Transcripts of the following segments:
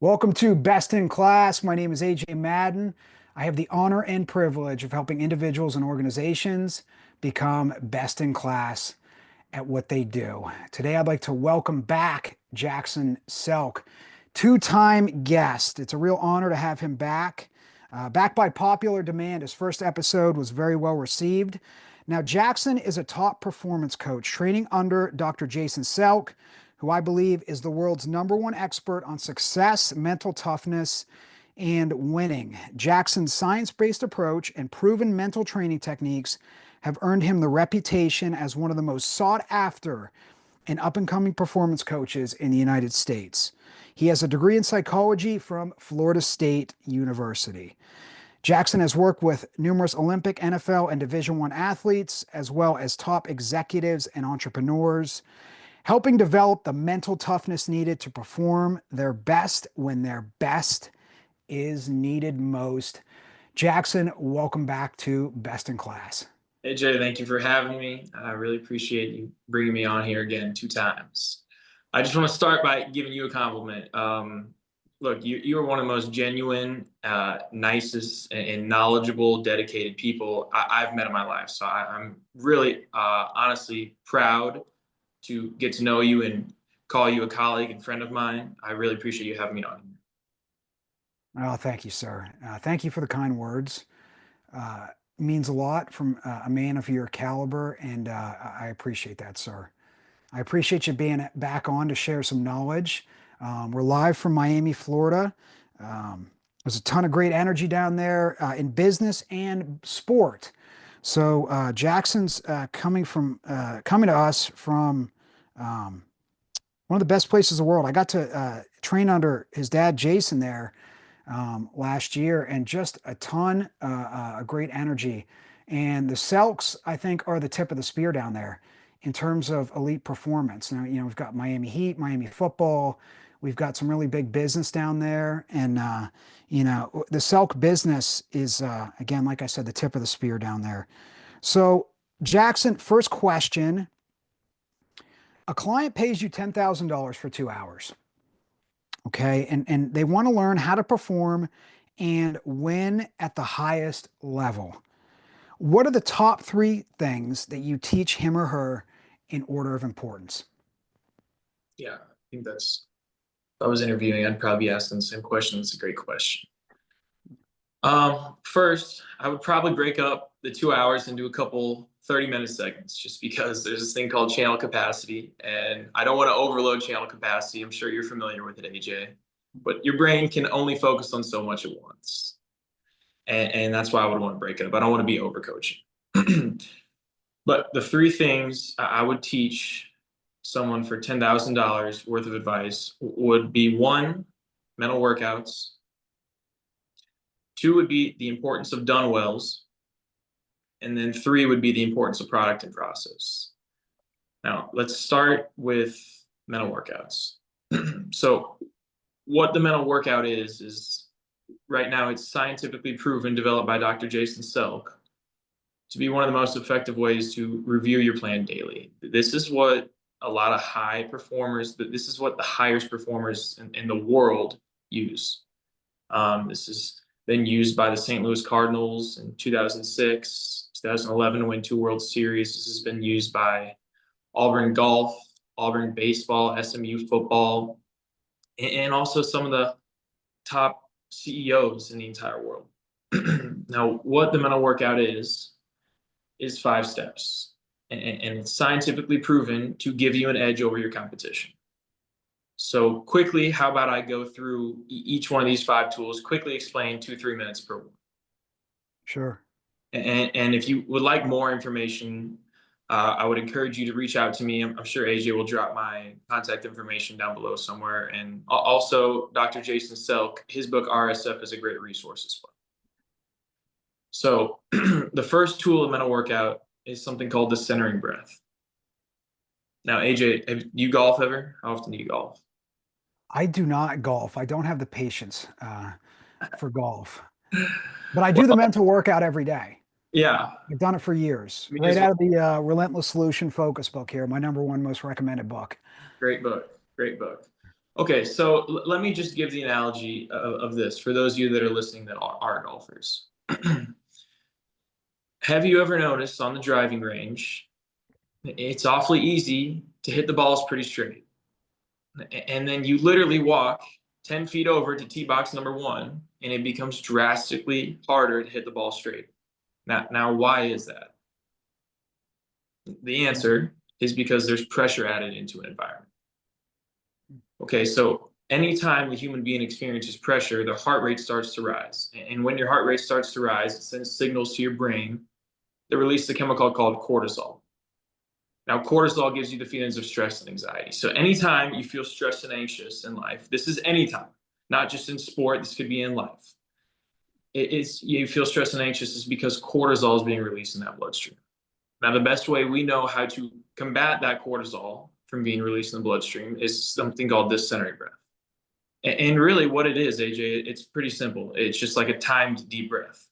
Welcome to Best in Class. My name is AJ Madden. I have the honor and privilege of helping individuals and organizations become best in class at what they do. Today, I'd like to welcome back Jackson Selk, two-time guest. It's a real honor to have him back. Back by popular demand, his first episode was very well received. Now, Jackson is a top performance coach training under Dr. Jason Selk, who I believe is the world's #1 expert on success, mental toughness, and winning. Jackson's science-based approach and proven mental training techniques have earned him the reputation as one of the most sought after and up-and-coming performance coaches in the United States. He has a degree in psychology from Florida State University. Jackson has worked with numerous Olympic, NFL, and Division I athletes, as well as top executives and entrepreneurs, helping develop the mental toughness needed to perform their best when their best is needed most. Jackson, welcome back to Best in Class. Hey Jay, thank you for having me. I really appreciate you bringing me on here again 2 times. I just want to start by giving you a compliment. Look, you are one of the most genuine, nicest, and knowledgeable, dedicated people I've met in my life. So I'm really, honestly proud to get to know you and call you a colleague and friend of mine. I really appreciate you having me on. Oh, thank you, sir. Thank you for the kind words. Means a lot from a man of your caliber, and I appreciate that, sir. I appreciate you being back on to share some knowledge. We're live from Miami, Florida. There's a ton of great energy down there in business and sport. So Jackson's coming to us from one of the best places in the world. I got to train under his dad, Jason, there last year, and just a ton of great energy. And the Selks, I think, are the tip of the spear down there in terms of elite performance. Now, we've got Miami Heat, Miami football. We've got some really big business down there. And, the Selk business is, again, like I said, the tip of the spear down there. So, Jackson, first question. A client pays you $10,000 for 2 hours. Okay. And they want to learn how to perform and win at the highest level. What are the top 3 things that you teach him or her in order of importance? Yeah, I think if I was interviewing, I'd probably be asking the same question. It's a great question. First, I would probably break up the 2 hours into a couple 30-minute segments, just because there's this thing called channel capacity, and I don't want to overload channel capacity. I'm sure you're familiar with it, AJ, but your brain can only focus on so much at once. And that's why I would want to break it up. I don't want to be overcoaching. But the 3 things I would teach someone for $10,000 worth of advice would be: 1, mental workouts; 2 would be the importance of done wells; and then 3 would be the importance of product and process. Now, let's start with mental workouts. So what the mental workout is right now, it's scientifically proven, developed by Dr. Jason Selk, to be one of the most effective ways to review your plan daily. This is what a lot of high performers, this is what the highest performers in the world use. This has been used by the St. Louis Cardinals in 2006, 2011 to win 2 World Series. This has been used by Auburn golf, Auburn baseball, SMU football, and also some of the top CEOs in the entire world. Now, what the mental workout is 5 steps, and it's scientifically proven to give you an edge over your competition. So quickly, how about I go through each one of these 5 tools, quickly explain 2-3 minutes per one. Sure. And if you would like more information, I would encourage you to reach out to me. I'm sure AJ will drop my contact information down below somewhere. And also, Dr. Jason Selk, his book RSF is a great resource as well. So the first tool of mental workout is something called the centering breath. Now, AJ, have you golf ever? How often do you golf? I do not golf. I don't have the patience for golf, but I do the Well, mental workout every day. yeah, I've done it for years, me right as well. out of the Relentless Solution Focus book here, my #1 most recommended book. Great book. Great book. Okay, so let me just give the analogy of this for those of you that are listening that are golfers. Have you ever noticed on the driving range, it's awfully easy to hit the balls pretty straight. And then you literally walk 10 feet over to tee box number one, and it becomes drastically harder to hit the ball straight. Now, why is that? The answer is because there's pressure added into an environment. Okay, so anytime the human being experiences pressure, their heart rate starts to rise. And when your heart rate starts to rise, it sends signals to your brain that release a chemical called cortisol. Now, cortisol gives you the feelings of stress and anxiety. So anytime you feel stressed and anxious in life, this is anytime, not just in sport, this could be in life. You feel stressed and anxious is because cortisol is being released in that bloodstream. Now, the best way we know how to combat that cortisol from being released in the bloodstream is something called this centering breath. And really, what it is, AJ, it's pretty simple. It's just like a timed deep breath.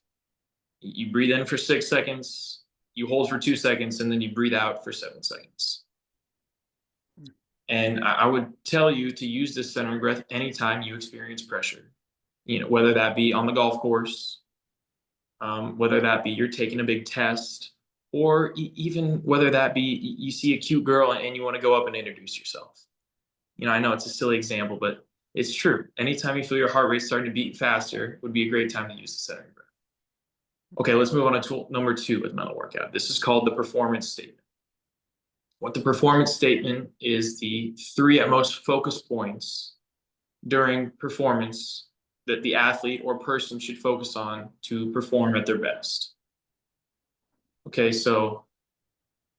You breathe in for 6 seconds, you hold for 2 seconds, and then you breathe out for 7 seconds. And I would tell you to use this centering breath anytime you experience pressure. Whether that be on the golf course, whether that be you're taking a big test, or even whether that be you see a cute girl and you want to go up and introduce yourself. I know it's a silly example, but it's true. Anytime you feel your heart rate starting to beat faster would be a great time to use the centering breath. Okay, let's move on to tool number 2 with mental workout. This is called the performance statement. What the performance statement is the 3 at most focus points during performance that the athlete or person should focus on to perform at their best. Okay, so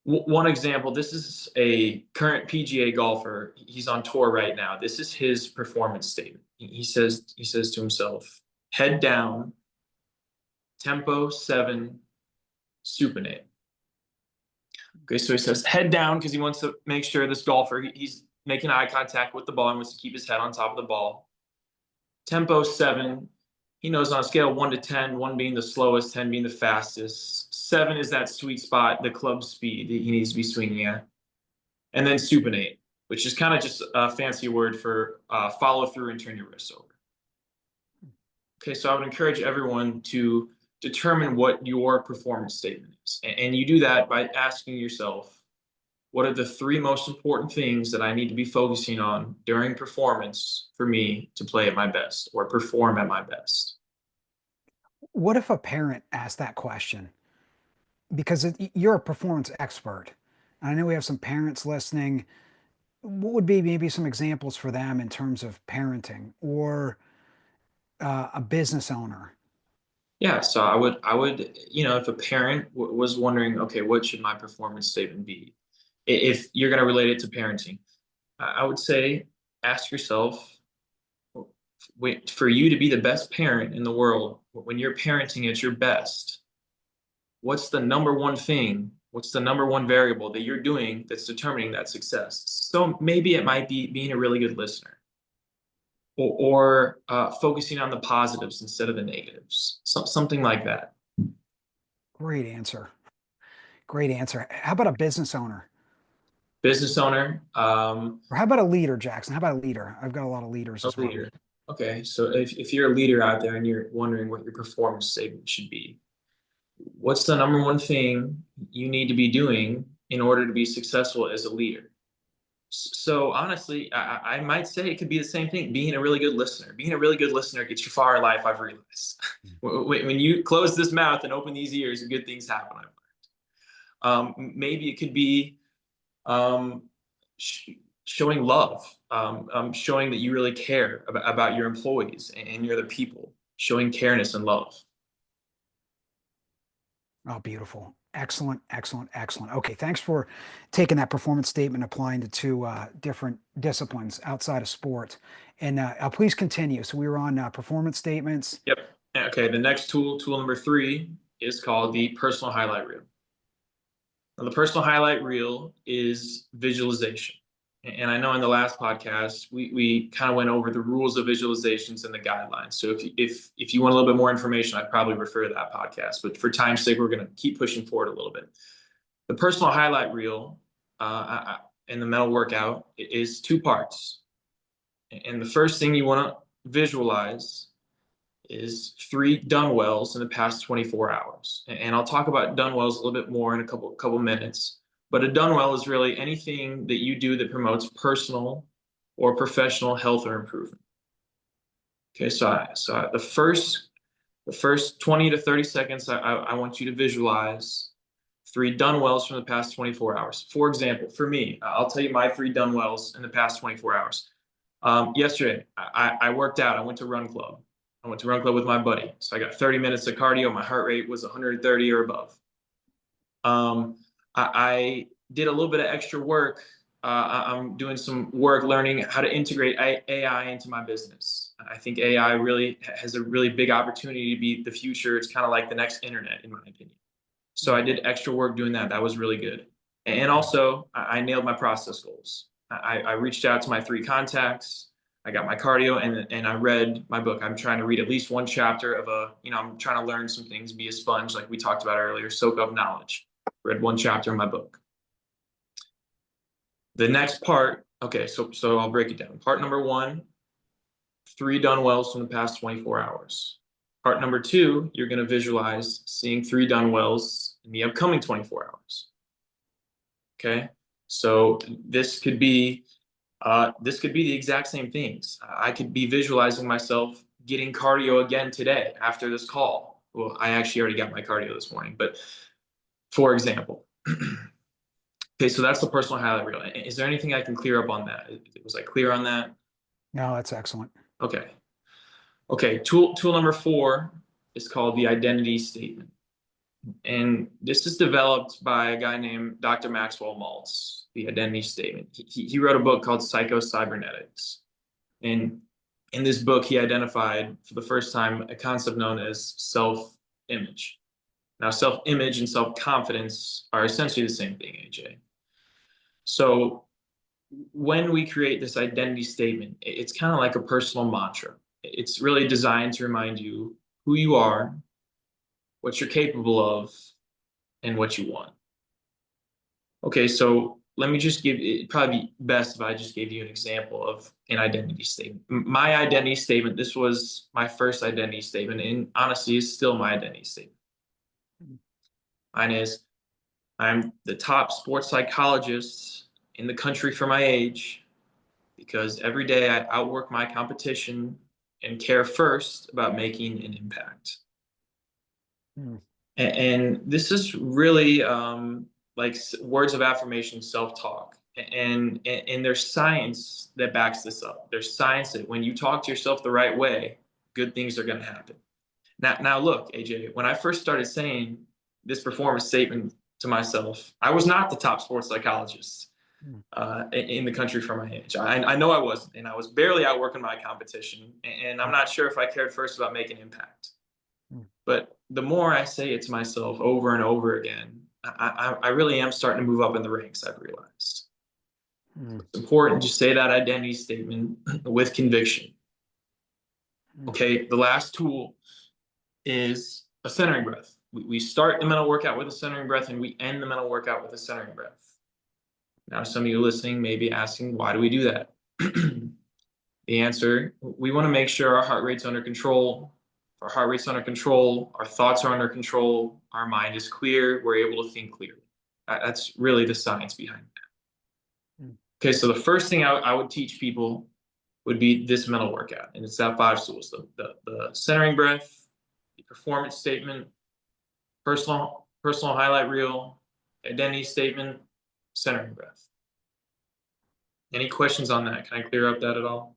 one example, this is a current PGA golfer. He's on tour right now. This is his performance statement. He says to himself, head down, tempo 7, supinate. Okay, so he says head down because he wants to make sure this golfer, he's making eye contact with the ball and wants to keep his head on top of the ball. Tempo 7, he knows on a scale of 1 to 10, 1 being the slowest, 10 being the fastest. 7 is that sweet spot, the club speed that he needs to be swinging at. And then supinate, which is kind of just a fancy word for follow through and turn your wrists over. Okay, so I would encourage everyone to determine what your performance statement is. And you do that by asking yourself, what are the 3 most important things that I need to be focusing on during performance for me to play at my best or perform at my best? What if a parent asked that question? Because you're a performance expert. I know we have some parents listening. What would be maybe some examples for them in terms of parenting or a business owner? Yeah, so I would, if a parent was wondering, okay, what should my performance statement be? If you're going to relate it to parenting, I would say ask yourself, for you to be the best parent in the world, when you're parenting at your best, what's the number one thing? What's the number one variable that you're doing that's determining that success? So maybe it might be being a really good listener or focusing on the positives instead of the negatives, something like that. Great answer. Great answer. How about a business owner? Business owner, Or how about a leader, Jackson? How about a leader? I've got a lot of leaders a as well. leader. Okay, so if you're a leader out there and you're wondering what your performance statement should be, what's the number one thing you need to be doing in order to be successful as a leader? So honestly, I might say it could be the same thing. Being a really good listener. Being a really good listener gets you far in life, I've realized. When you close this mouth and open these ears, good things happen, I've maybe it could be um, showing love, showing that you really care about your employees and your other people, showing careness and love. Oh, beautiful. Excellent, excellent, excellent. Okay, thanks for taking that performance statement, applying it to different disciplines outside of sport. And please continue. So we were on performance statements. Yep. Okay, the next tool number 3, is called the personal highlight reel. Now, the personal highlight reel is visualization. And I know in the last podcast, we kind of went over the rules of visualizations and the guidelines. So if you want a little bit more information, I'd probably refer to that podcast. But for time's sake, we're going to keep pushing forward a little bit. The personal highlight reel in the mental workout is 2 parts. And the first thing you want to visualize is 3 done wells in the past 24 hours. And I'll talk about done wells a little bit more in a couple minutes. But a done well is really anything that you do that promotes personal or professional health or improvement. Okay, so the first 20 to 30 seconds, I want you to visualize 3 done wells from the past 24 hours. For example, for me, I'll tell you my 3 done wells in the past 24 hours. Yesterday, I worked out. I went to run club. I went to run club with my buddy. So I got 30 minutes of cardio. My heart rate was 130 or above. I did a little bit of extra work. I'm doing some work learning how to integrate AI into my business. I think AI really has a really big opportunity to be the future. It's kind of like the next internet, in my opinion. So I did extra work doing that. That was really good. And also, I nailed my process goals. I reached out to my 3 contacts. I got my cardio and I read my book. I'm trying to read at least one chapter of I'm trying to learn some things, be a sponge, like we talked about earlier, soak up knowledge. Read one chapter in my book. The next part, okay, so I'll break it down. Part number 1, 3 done wells from the past 24 hours. Part number 2, you're going to visualize seeing 3 done wells in the upcoming 24 hours. Okay, so this could be the exact same things. I could be visualizing myself getting cardio again today after this call. Well, I actually already got my cardio this morning, but for example. Okay, so that's the personal highlight reel. Is there anything I can clear up on that? Was I clear on that? No, that's excellent. Okay. Okay, tool number 4 is called the identity statement. And this is developed by a guy named Dr. Maxwell Maltz, the identity statement. He wrote a book called Psycho-Cybernetics. And in this book, he identified for the first time a concept known as self-image. Now, self-image and self-confidence are essentially the same thing, AJ. So when we create this identity statement, it's kind of like a personal mantra. It's really designed to remind you who you are, what you're capable of, and what you want. Okay, so let me just it'd probably be best if I just gave you an example of an identity statement. My identity statement, this was my first identity statement, and honestly, is still my identity statement. Mine is, I'm the top sports psychologist in the country for my age because every day I outwork my competition and care first about making an impact. Mm. And this is really like words of affirmation, self-talk. And there's science that backs this up. There's science that when you talk to yourself the right way, good things are going to happen. Now look, AJ, when I first started saying this performance statement to myself, I was not the top sports psychologist in the country for my age. I know I wasn't, and I was barely outworking my competition, and I'm not sure if I cared first about making impact. But the more I say it to myself over and over again, I really am starting to move up in the ranks, I've realized. It's important to say that identity statement with conviction. Okay, the last tool is a centering breath. We start the mental workout with a centering breath, and we end the mental workout with a centering breath. Now, some of you listening may be asking, why do we do that? The answer, we want to make sure our heart rate's under control. If our heart rate's under control, our thoughts are under control, our mind is clear, we're able to think clearly. That's really the science behind that. Okay, so the first thing I would teach people would be this mental workout, and it's that 5 tools: the centering breath, the performance statement, personal highlight reel, identity statement, centering breath. Any questions on that? Can I clear up that at all?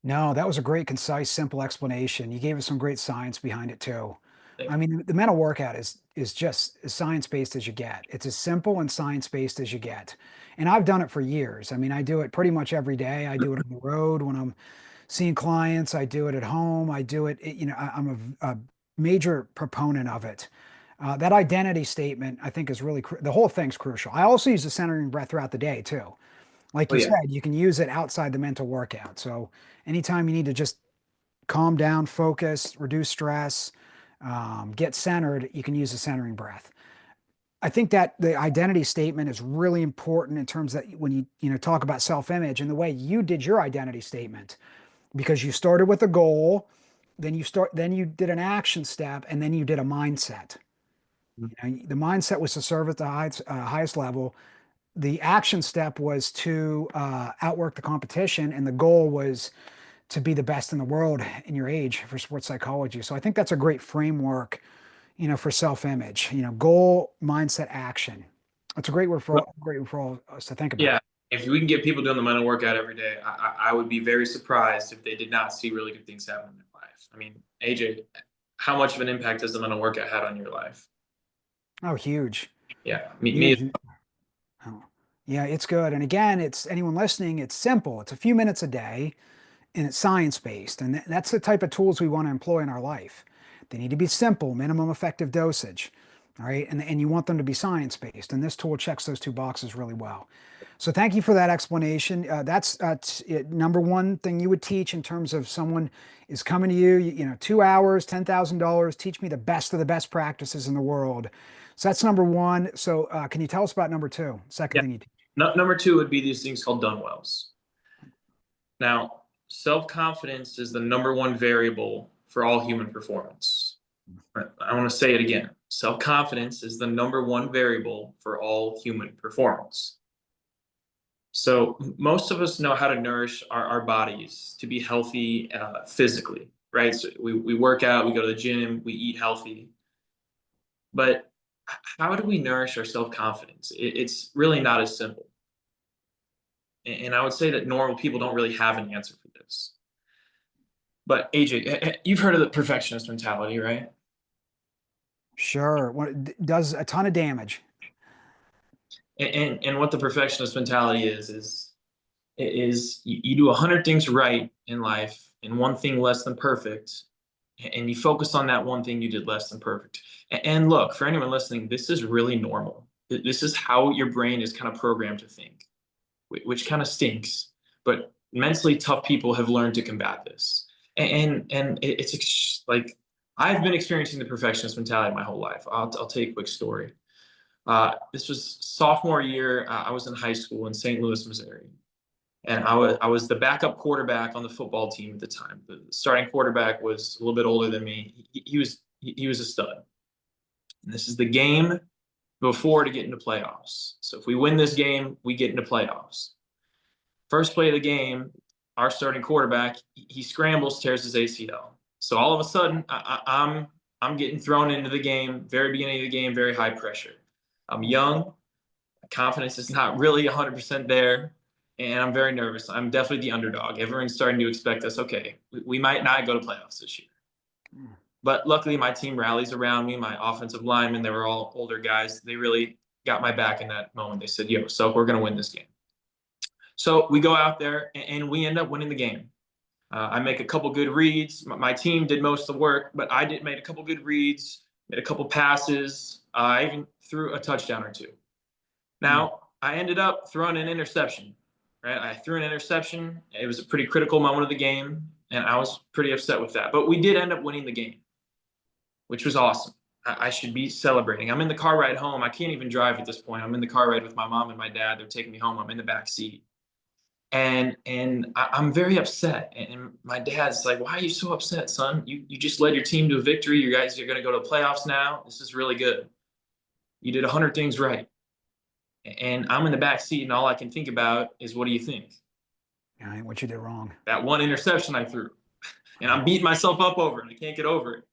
No, that was a great, concise, simple explanation. You gave us some great science behind it too. Thank I you. mean, the mental workout is just as science-based as you get. It's as simple and science-based as you get. And I've done it for years. I mean, I do it pretty much every day. I do it on the road when I'm seeing clients. I do it at home. I do it, I'm a major proponent of it. That identity statement, I think, is really, the whole thing's crucial. I also use the centering breath throughout the day too. Like Oh you yeah. said, you can use it outside the mental workout. So anytime you need to just calm down, focus, reduce stress, get centered, you can use a centering breath. I think that the identity statement is really important in terms that when you talk about self-image and the way you did your identity statement, because you started with a goal, then you did an action step, and then you did a mindset. The mindset was to serve at the highest level. The action step was to outwork the competition, and the goal was to be the best in the world in your age for sports psychology. So I think that's a great framework, for self-image. Goal, mindset, action. That's a great word for all us to think about. Yeah, if we can get people doing the mental workout every day, I would be very surprised if they did not see really good things happen in their life. I mean, AJ, how much of an impact has the mental workout had on your life? Oh, huge, Yeah, me. huge. Oh, yeah, it's good. And again, it's anyone listening, it's simple. It's a few minutes a day and it's science based. And that's the type of tools we want to employ in our life. They need to be simple, minimum effective dosage. All right. And you want them to be science based. And this tool checks those two boxes really well. So thank you for that explanation. That's number one thing you would teach in terms of someone is coming to you, 2 hours, $10,000, teach me the best of the best practices in the world. So that's number one. So can you tell us about number two? Second Yeah. thing you teach? Number two would be these things called Dunwells. Now, self-confidence is the number one variable for all human performance. I want to say it again. Self-confidence is the number one variable for all human performance. So most of us know how to nourish our bodies to be healthy physically, right? So we work out, we go to the gym, we eat healthy. But how do we nourish our self-confidence? It's really not as simple. And I would say that normal people don't really have an answer for this. But AJ, you've heard of the perfectionist mentality, right? Sure. Does a ton of damage. And what the perfectionist mentality is you do 100 things right in life and one thing less than perfect, and you focus on that one thing you did less than perfect. And look, for anyone listening, this is really normal. This is how your brain is kind of programmed to think, which kind of stinks. But mentally tough people have learned to combat this. And it's like I've been experiencing the perfectionist mentality my whole life. I'll tell you a quick story. This was sophomore year. I was in high school in St. Louis, Missouri, and I was the backup quarterback on the football team at the time. The starting quarterback was a little bit older than me. He was a stud. And this is the game before to get into playoffs. So if we win this game, we get into playoffs. First play of the game, our starting quarterback he scrambles, tears his ACL. So all of a sudden, I'm getting thrown into the game, very beginning of the game, very high pressure. I'm young, confidence is not really 100% there, and I'm very nervous. I'm definitely the underdog. Everyone's starting to expect us. Okay, we might not go to playoffs this year. But luckily, my team rallies around me. My offensive linemen, they were all older guys. They really got my back in that moment. They said, yo, so we're going to win this game. So we go out there, and we end up winning the game. I make a couple good reads. My team did most of the work, but I did made a couple good reads, made a couple passes. I even threw a touchdown or two. Now, I ended up throwing an interception, right? I threw an interception. It was a pretty critical moment of the game, and I was pretty upset with that. But we did end up winning the game, which was awesome. I should be celebrating. I'm in the car ride home. I can't even drive at this point. I'm in the car ride with my mom and my dad. They're taking me home. I'm in the back seat. And I'm very upset. And my dad's like, "Why are you so upset, son? You just led your team to a victory. You guys are going to go to playoffs now. This is really good. You did 100 things right." And I'm in the back seat, and all I can think about is, what do you think? Yeah, what you did wrong. That one interception I threw, and I'm beating myself up over it. I can't get over it.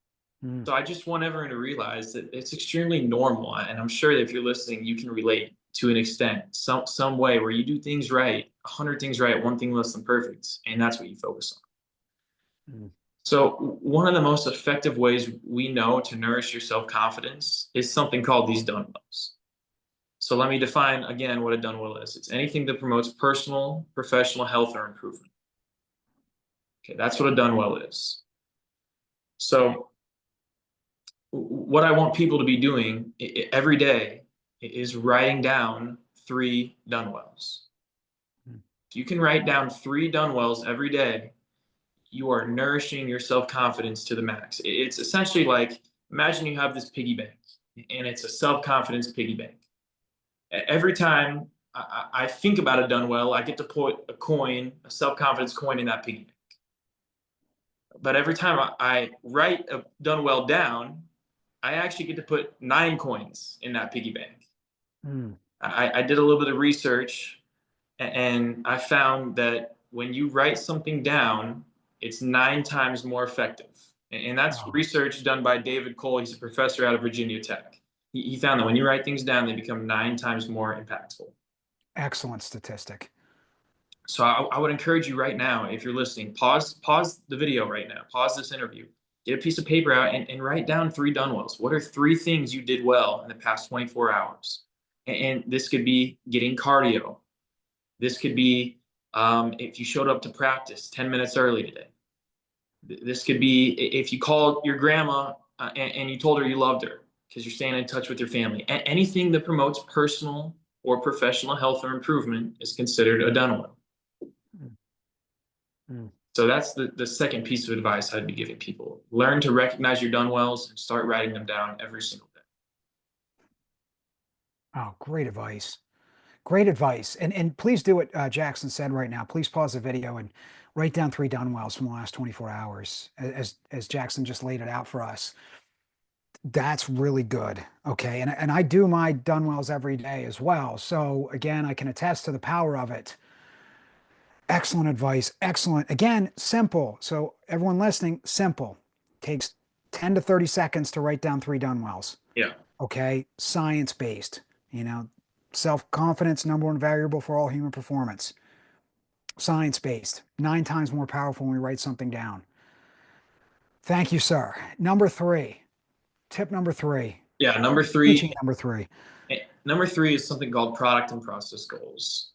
Mm. So I just want everyone to realize that it's extremely normal, and I'm sure that if you're listening, you can relate to an extent, some way where you do things right, 100 things right, one thing less than perfect, and that's what you focus on. Mm. So one of the most effective ways we know to nourish your self-confidence is something called these Dunwells. So let me define again what a Dunwell is. It's anything that promotes personal, professional health or improvement. Okay, that's what a Dunwell is. So what I want people to be doing every day is writing down 3 Dunwells. If you can write down 3 Dunwells every day, you are nourishing your self-confidence to the max. It's essentially like, imagine you have this piggy bank. and it's a self-confidence piggy bank. Every time I think about a done well, I get to put a coin, a self-confidence coin in that piggy bank. But every time I write a done well down, I actually get to put 9 coins in that piggy bank. Mm. I did a little bit of research, and I found that when you write something down, it's 9 times more effective. And that's Oh, research done by David Cole. He's a professor out of Virginia Tech. He found that when you write things down, they become 9 times more impactful. excellent statistic. So I would encourage you right now, if you're listening, pause the video right now, pause this interview, get a piece of paper out and write down 3 done wells. What are 3 things you did well in the past 24 hours? And this could be getting cardio. This could be if you showed up to practice 10 minutes early today. This could be if you called your grandma and you told her you loved her because you're staying in touch with your family. Anything that promotes personal or professional health or improvement is considered a done well. Mm. Mm. So that's the second piece of advice I'd be giving people. Learn to recognize your done wells and start writing them down every single day. Oh, great advice. Great advice. And please do what Jackson said right now. Please pause the video and write down 3 done wells from the last 24 hours, as Jackson just laid it out for us. That's really good. Okay. And I do my done wells every day as well. So again, I can attest to the power of it. Excellent advice. Excellent. Again, simple. So everyone listening, simple. Takes 10 to 30 seconds to write down 3 done wells. Yeah. Okay. Science based, self-confidence, number one variable for all human performance. Science based, 9 times more powerful when we write something down. Thank you, sir. Tip number 3, Yeah. Number teaching 3. number 3. Number 3 is something called product and process goals.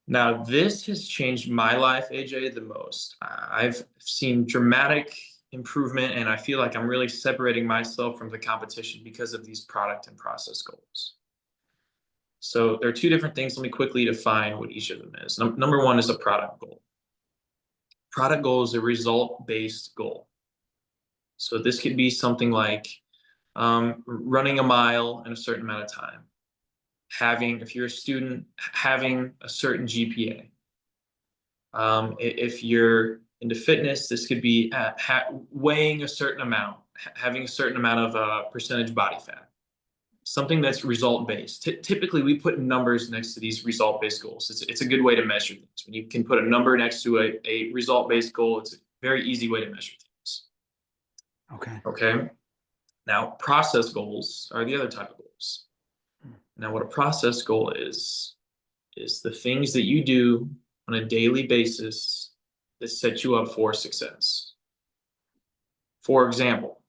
Now, this has changed my life, AJ, the most. I've seen dramatic improvement, and I feel like I'm really separating myself from the competition because of these product and process goals. So there are 2 different things. Let me quickly define what each of them is. Number 1 is a product goal. Product goal is a result-based goal. So this could be something like running a mile in a certain amount of time. If you're a student, having a certain GPA. If you're into fitness, this could be weighing a certain amount, having a certain amount of percentage body fat. Something that's result-based. Typically, we put numbers next to these result-based goals. It's a good way to measure things. When you can put a number next to a result-based goal, it's a very easy way to measure things. Okay. Okay. Now, process goals are the other type of goals. Now, what a process goal is the things that you do on a daily basis that set you up for success. For example,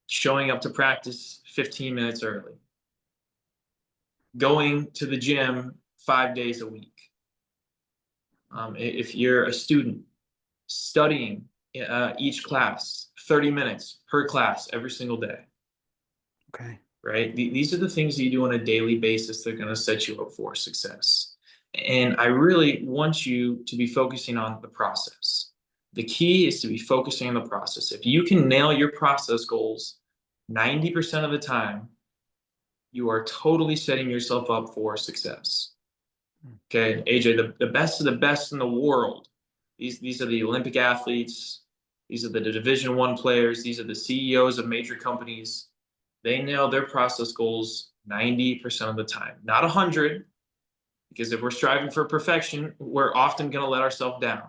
showing up to practice 15 minutes early, going to the gym 5 days a week. If you're a student, studying each class 30 minutes per class every single day. Okay. Right? These are the things that you do on a daily basis that are going to set you up for success. And I really want you to be focusing on the process. The key is to be focusing on the process. If you can nail your process goals 90% of the time, you are totally setting yourself up for success. Okay, AJ, the best of the best in the world. These are the Olympic athletes. These are the Division I players. These are the CEOs of major companies. They nail their process goals 90% of the time, not 100, because if we're striving for perfection, we're often going to let ourselves down.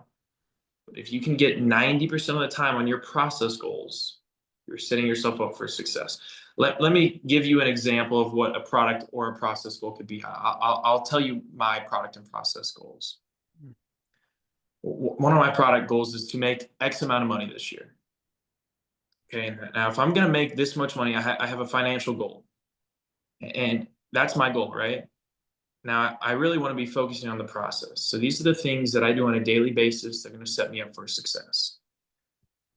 But if you can get 90% of the time on your process goals, you're setting yourself up for success. Let me give you an example of what a product or a process goal could be. I'll tell you my product and process goals. One of my product goals is to make X amount of money this year. Okay, now if I'm going to make this much money, I have a financial goal. And that's my goal, right? Now, I really want to be focusing on the process. So these are the things that I do on a daily basis that are going to set me up for success.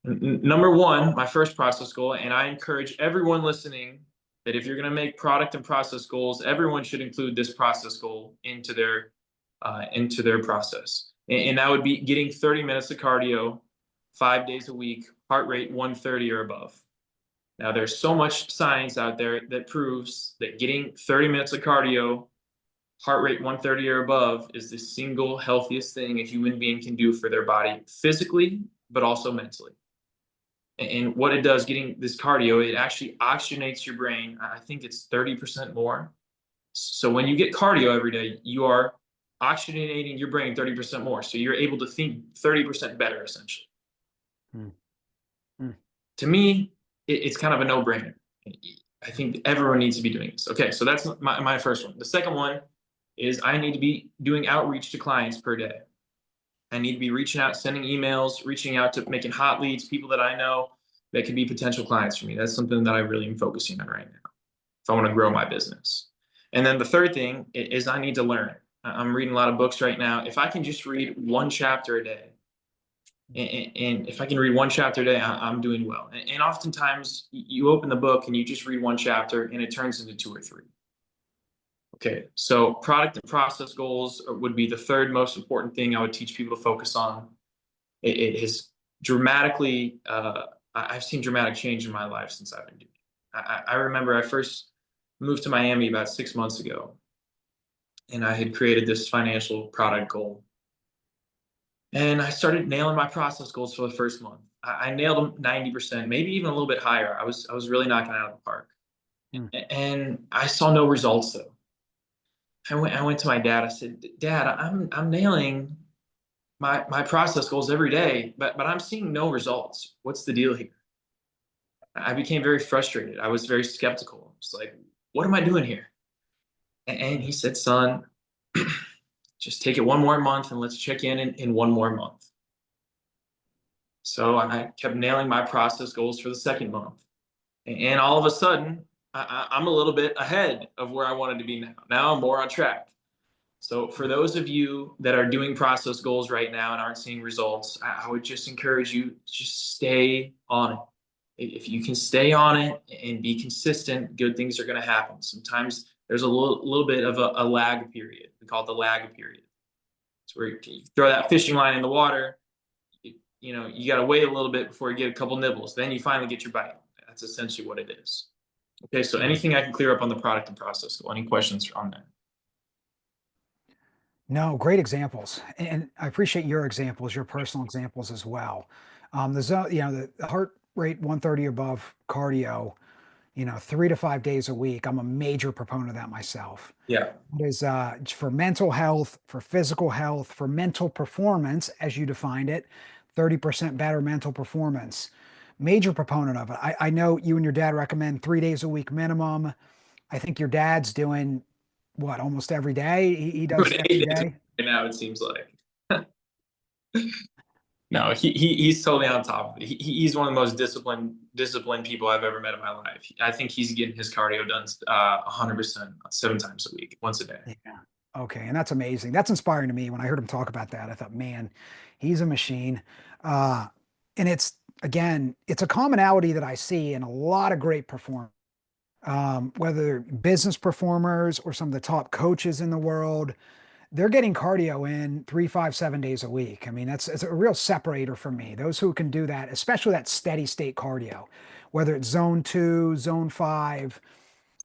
Number 1, my first process goal, and I encourage everyone listening that if you're going to make product and process goals, everyone should include this process goal into their process. And that would be getting 30 minutes of cardio 5 days a week, heart rate 130 or above. Now, there's so much science out there that proves that getting 30 minutes of cardio, heart rate 130 or above, is the single healthiest thing a human being can do for their body physically, but also mentally. And what it does, getting this cardio, it actually oxygenates your brain. I think it's 30% more. So when you get cardio every day, you are oxygenating your brain 30% more. So you're able to think 30% better, essentially. Mm, mm. To me, it's kind of a no-brainer. I think everyone needs to be doing this. Okay, so that's my first one. The second one is I need to be doing outreach to clients per day. I need to be reaching out, sending emails, reaching out to making hot leads, people that I know that could be potential clients for me. That's something that I really am focusing on right now if I want to grow my business. And then the third thing is I need to learn. I'm reading a lot of books right now. If I can just read one chapter a day, and if I can read one chapter a day, I'm doing well. And oftentimes you open the book and you just read one chapter and it turns into two or three. Okay, so product and process goals would be the third most important thing I would teach people to focus on. It has dramatically, I've seen dramatic change in my life since I've been doing it. I remember I first moved to Miami about 6 months ago, and I had created this financial product goal. And I started nailing my process goals for the first month. I nailed them 90%, maybe even a little bit higher. I was really knocking it out of the park. Mm. And I saw no results though. I went to my dad. I said, Dad, I'm nailing my process goals every day, but I'm seeing no results. What's the deal here? I became very frustrated. I was very skeptical. It's like, what am I doing here? And he said, son, just take it one more month and let's check in one more month. So I kept nailing my process goals for the second month. And all of a sudden, I'm a little bit ahead of where I wanted to be now. Now I'm more on track. So for those of you that are doing process goals right now and aren't seeing results, I would just encourage you, just stay on it. If you can stay on it and be consistent, good things are going to happen. Sometimes there's a little bit of a lag period. We call it the lag period. It's where you throw that fishing line in the water. You got to wait a little bit before you get a couple nibbles. Then you finally get your bite. That's essentially what it is. Okay, so anything I can clear up on the product and process goal? Any questions on that? No, great examples. And I appreciate your examples, your personal examples as well. The heart rate 130 above cardio, 3 to 5 days a week. I'm a major proponent of that myself. Yeah. It is for mental health, for physical health, for mental performance, as you defined it, 30% better mental performance. Major proponent of it. I know you and your dad recommend 3 days a week minimum. I think your dad's doing what, almost every day? He does Doing every 8 days day. right now, it seems like. No, he's totally on top of it. He's one of the most disciplined people I've ever met in my life. I think he's getting his cardio done 100%, 7 times a week, once a day. Yeah. Okay. And that's amazing. That's inspiring to me. When I heard him talk about that, I thought, man, he's a machine. Uh, and again, it's a commonality that I see in a lot of great performers, whether business performers or some of the top coaches in the world. They're getting cardio in 3, 5, 7 days a week. I mean, it's a real separator for me. Those who can do that, especially that steady state cardio, whether it's zone 2, zone 5,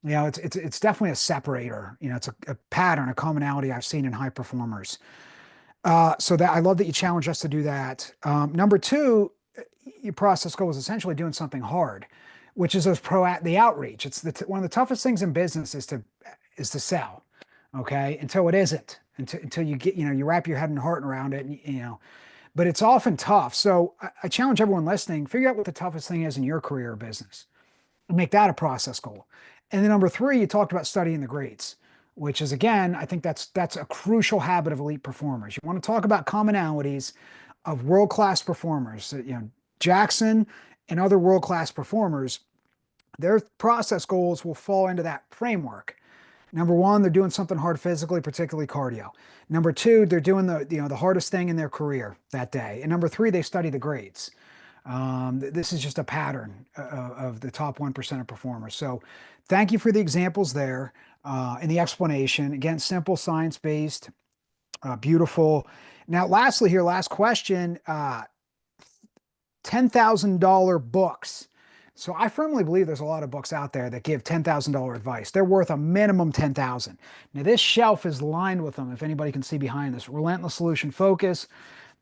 it's definitely a separator. It's a pattern, a commonality I've seen in high performers. So that I love that you challenge us to do that. Number two, your process goal is essentially doing something hard, which is the outreach. It's one of the toughest things in business is to sell. Okay, until it isn't, until you get you wrap your head and heart around it, and. But it's often tough. So I challenge everyone listening: figure out what the toughest thing is in your career or business make that a process goal. And then number three, you talked about studying the greats, which is again, I think that's a crucial habit of elite performers. You want to talk about commonalities of world-class performers. Jackson and other world-class performers, their process goals will fall into that framework. Number one, they're doing something hard physically, particularly cardio. Number two, they're doing the hardest thing in their career that day. And number three, they study the grades. This is just a pattern of the top 1% of performers. So thank you for the examples there and the explanation. Again, simple, science-based, beautiful. Now, lastly here, last question, $10,000 books So I firmly believe there's a lot of books out there that give $10,000 advice. They're worth a minimum 10,000. Now this shelf is lined with them. If anybody can see behind this, Relentless Solution Focus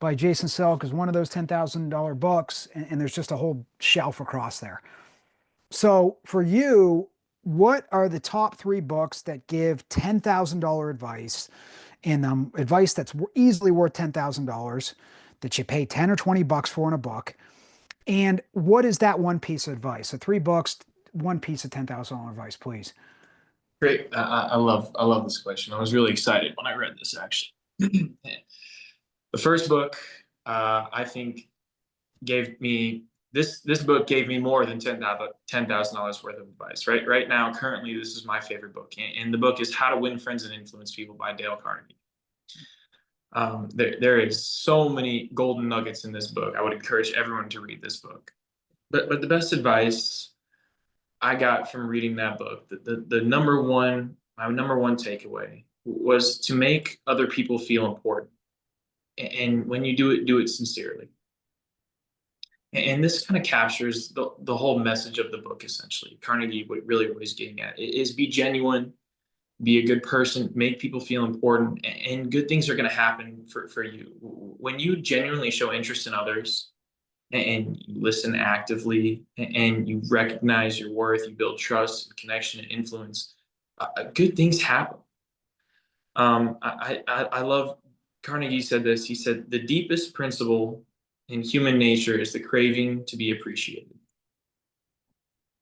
by Jason Selk is one of those $10,000 books, and there's just a whole shelf across there. So for you, what are the top three books that give $10,000 advice and advice that's easily worth $10,000 that you pay 10 or 20 bucks for in a book? And what is that one piece of advice? So three books, one piece of $10,000 advice, please. Great. I love this question. I was really excited when I read this actually. The first book, I think, gave me this book gave me more than $10,000 worth of advice. Right now, currently, this is my favorite book, and the book is How to Win Friends and Influence People by Dale Carnegie. There is so many golden nuggets in this book. I would encourage everyone to read this book. But the best advice I got from reading that book, my number one takeaway was to make other people feel important. And when you do it sincerely. And this kind of captures the whole message of the book, essentially. Carnegie, what he's getting at is be genuine, be a good person, make people feel important, and good things are going to happen for you. When you genuinely show interest in others and you listen actively and you recognize your worth, you build trust and connection and influence, good things happen. I love Carnegie said this. He said, the deepest principle in human nature is the craving to be appreciated.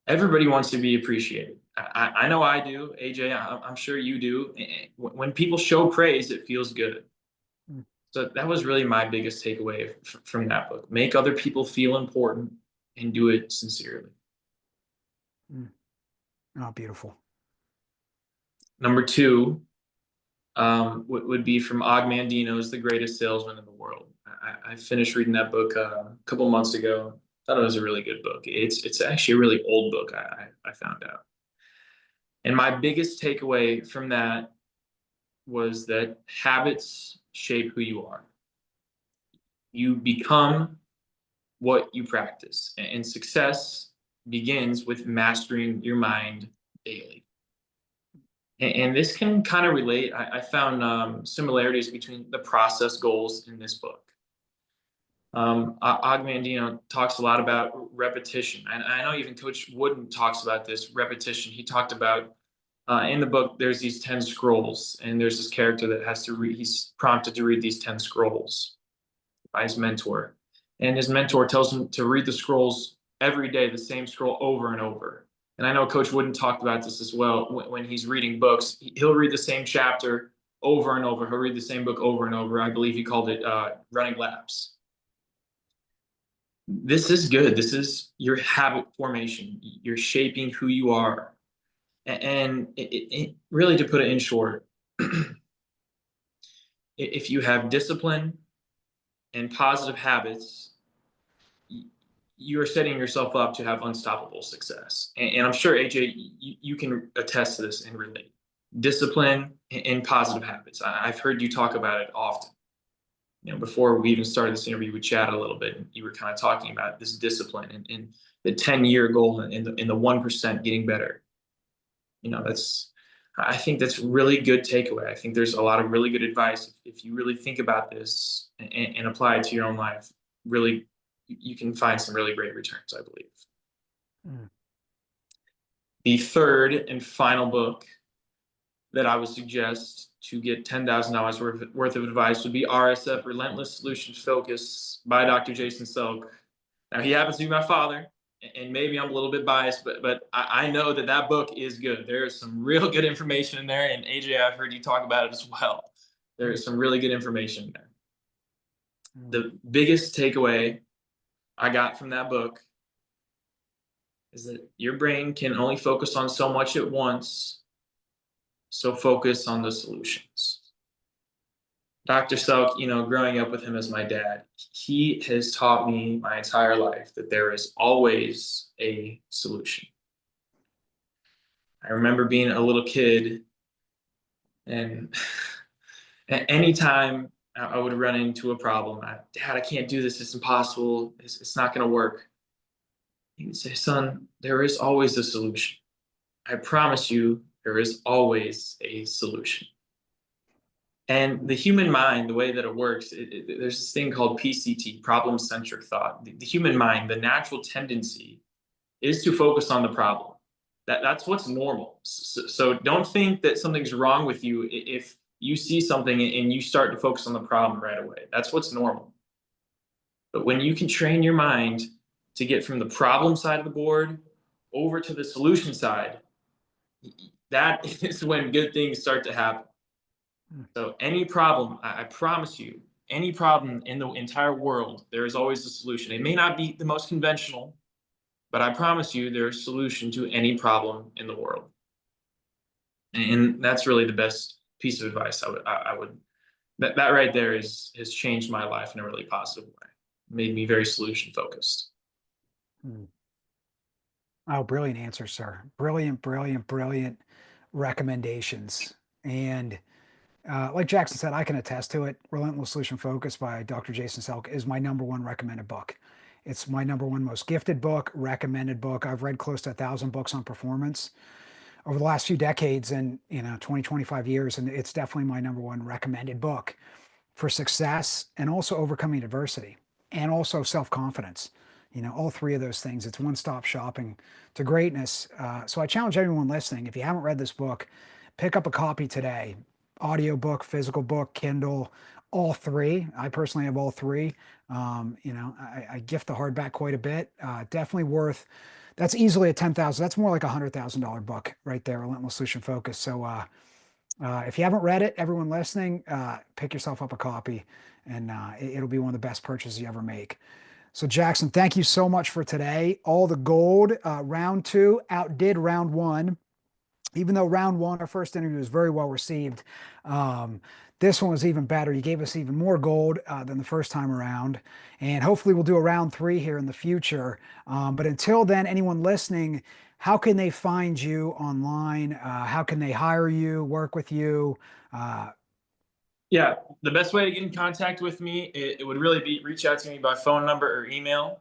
Everybody wants to be appreciated. I know I do, AJ. I'm sure you do. When people show praise, it feels good. Mm, So that was really my biggest takeaway from that book. Make other people feel important and do it sincerely. mm. Oh, beautiful. Number two would be from Og Mandino's The Greatest Salesman in the World. I finished reading that book a couple months ago. Thought it was a really good book. It's actually a really old book, I found out. And my biggest takeaway from that was that habits shape who you are. You become what you practice, and success begins with mastering your mind daily. And this can kind of relate. I found similarities between the process goals in this book. Og Mandino talks a lot about repetition. And I know even Coach Wooden talks about this repetition. He talked about in the book, there's these 10 scrolls, and there's this character that has to read, he's prompted to read these 10 scrolls by his mentor. And his mentor tells him to read the scrolls every day, the same scroll over and over. And I know Coach Wooden talked about this as well. When he's reading books, he'll read the same chapter over and over. He'll read the same book over and over. I believe he called it running laps. This is good. This is your habit formation. You're shaping who you are. And really, to put it in short, if you have discipline and positive habits, you're setting yourself up to have unstoppable success. And I'm sure, AJ, you can attest to this and relate. Discipline and positive habits. I've heard you talk about it often. Before we even started this interview, we chatted a little bit, and you were kind of talking about this discipline and the 10-year goal and the 1% getting better. I think that's really good takeaway. I think there's a lot of really good advice. If you really think about this and apply it to your own life, really, you can find some really great returns, I believe. Mm. The third and final book that I would suggest to get $10,000 worth of advice would be RSF, Relentless Solution Focus by Dr. Jason Selk. Now, he happens to be my father, and maybe I'm a little bit biased, but I know that book is good. There is some real good information in there, and AJ, I've heard you talk about it as well. There is some really good information in there. The biggest takeaway I got from that book is that your brain can only focus on so much at once, so focus on the solutions. Dr. Selk, growing up with him as my dad, he has taught me my entire life that there is always a solution. I remember being a little kid, and at any time I would run into a problem, Dad, I can't do this. It's impossible. It's not going to work. He'd say, son, there is always a solution. I promise you, there is always a solution. And the human mind, the way that it works, there's this thing called PCT, problem centric thought. The human mind, the natural tendency is to focus on the problem. That's what's normal. So don't think that something's wrong with you if you see something and you start to focus on the problem right away. That's what's normal. But when you can train your mind to get from the problem side of the board over to the solution side, that is when good things start to happen. So any problem, I promise you, any problem in the entire world, there is always a solution. It may not be the most conventional, but I promise you there's a solution to any problem in the world. And that's really the best piece of advice I would that right there has changed my life in a really positive way. Made me very solution focused. Hmm. Oh, brilliant answer, sir. Brilliant, brilliant, brilliant recommendations. And like Jackson said, I can attest to it. Relentless Solution Focus by Dr. Jason Selk is my number one recommended book. It's my number one most gifted book, recommended book. I've read close to 1,000 books on performance over the last few decades and 20, 25 years. And it's definitely my number one recommended book for success and also overcoming adversity and also self-confidence. All three of those things. It's one-stop shopping to greatness. So I challenge everyone listening, if you haven't read this book, pick up a copy today. Audiobook, physical book, Kindle, all three. I personally have all three. I gift the hardback quite a bit. Definitely worth. That's easily a 10,000. That's more like $100,000 book right there. Relentless Solution Focus. So if you haven't read it, everyone listening, pick yourself up a copy, and it'll be one of the best purchases you ever make. So Jackson, thank you so much for today. All the gold. Round two outdid round one, even though round one, our first interview, was very well received. Um, this one was even better. You gave us even more gold than the first time around. And hopefully we'll do a round three here in the future. But until then, anyone listening, how can they find you online? How can they hire you, work with you? Uh, Yeah, the best way to get in contact with me, it would really be reach out to me by phone number or email.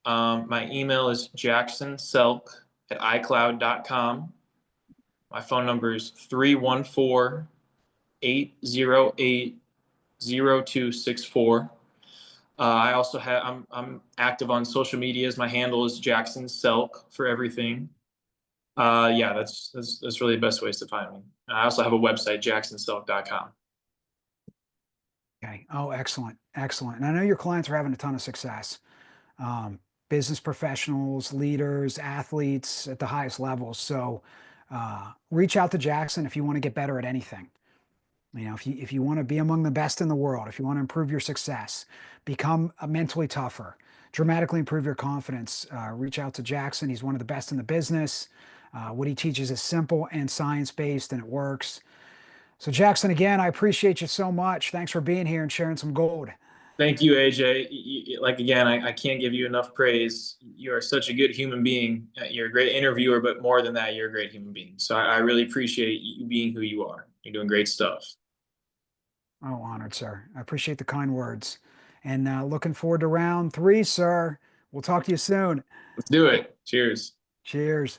My email is jacksonselk@icloud.com. My phone number is 314-808-0264. I also have I'm active on social medias. My handle is Jackson Selk for everything. Yeah, that's really the best ways to find me. I also have a website, jacksonselk.com. okay. Oh, excellent. Excellent. And I know your clients are having a ton of success. Um, Business professionals, leaders, athletes at the highest levels. So reach out to Jackson if you want to get better at anything. If you want to be among the best in the world, if you want to improve your success, become mentally tougher, dramatically improve your confidence, reach out to Jackson. He's one of the best in the business. What he teaches is simple and science-based, and it works. So Jackson, again, I appreciate you so much. Thanks for being here and sharing some gold. Thank you, AJ. Like again, I can't give you enough praise. You are such a good human being. You're a great interviewer, but more than that, you're a great human being. So I really appreciate you being who you are. You're doing great stuff. Oh, honored, sir. I appreciate the kind words. And looking forward to round three, sir. We'll talk to you soon. Let's do it. Cheers. Cheers.